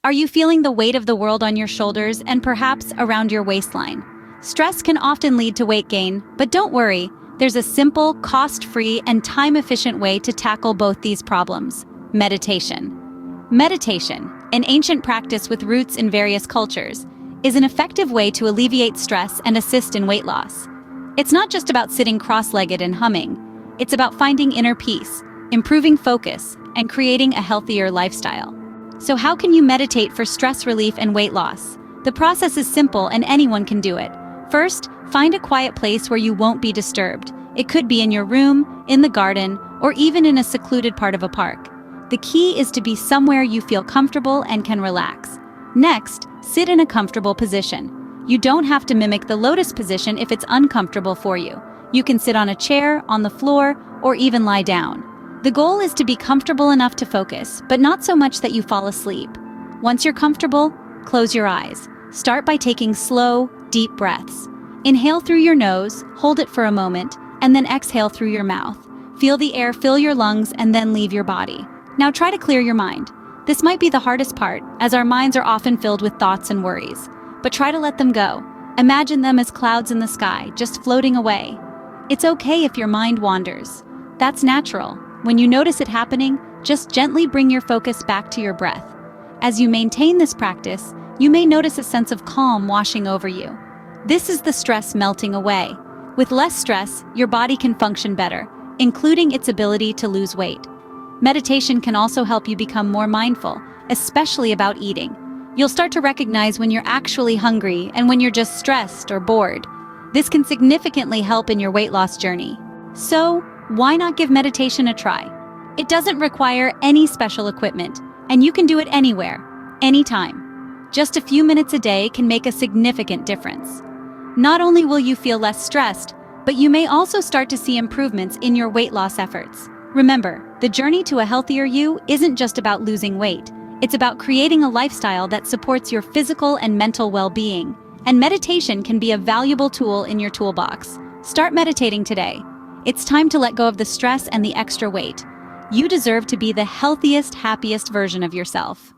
Are you feeling the weight of the world on your shoulders and perhaps around your waistline? Stress can often lead to weight gain, but don't worry, there's a simple, cost-free, and time-efficient way to tackle both these problems: meditation. Meditation, an ancient practice with roots in various cultures, is an effective way to alleviate stress and assist in weight loss. It's not just about sitting cross-legged and humming. It's about finding inner peace, improving focus, and creating a healthier lifestyle. So how can you meditate for stress relief and weight loss? The process is simple and anyone can do it. First, find a quiet place where you won't be disturbed. It could be in your room, in the garden, or even in a secluded part of a park. The key is to be somewhere you feel comfortable and can relax. Next, sit in a comfortable position. You don't have to mimic the lotus position if it's uncomfortable for you. You can sit on a chair, on the floor, or even lie down. The goal is to be comfortable enough to focus, but not so much that you fall asleep. Once you're comfortable, close your eyes. Start by taking slow, deep breaths. Inhale through your nose, hold it for a moment, and then exhale through your mouth. Feel the air fill your lungs and then leave your body. Now try to clear your mind. This might be the hardest part, as our minds are often filled with thoughts and worries. But try to let them go. Imagine them as clouds in the sky, just floating away. It's okay if your mind wanders. That's natural. When you notice it happening, just gently bring your focus back to your breath. As you maintain this practice, you may notice a sense of calm washing over you. This is the stress melting away. With less stress, your body can function better, including its ability to lose weight. Meditation can also help you become more mindful, especially about eating. You'll start to recognize when you're actually hungry and when you're just stressed or bored. This can significantly help in your weight loss journey. So, why not give meditation a try? It doesn't require any special equipment, and you can do it anywhere, anytime. Just a few minutes a day can make a significant difference. Not only will you feel less stressed, but you may also start to see improvements in your weight loss efforts. Remember, the journey to a healthier you isn't just about losing weight. It's about creating a lifestyle that supports your physical and mental well-being. And meditation can be a valuable tool in your toolbox. Start meditating today. It's time to let go of the stress and the extra weight. You deserve to be the healthiest, happiest version of yourself.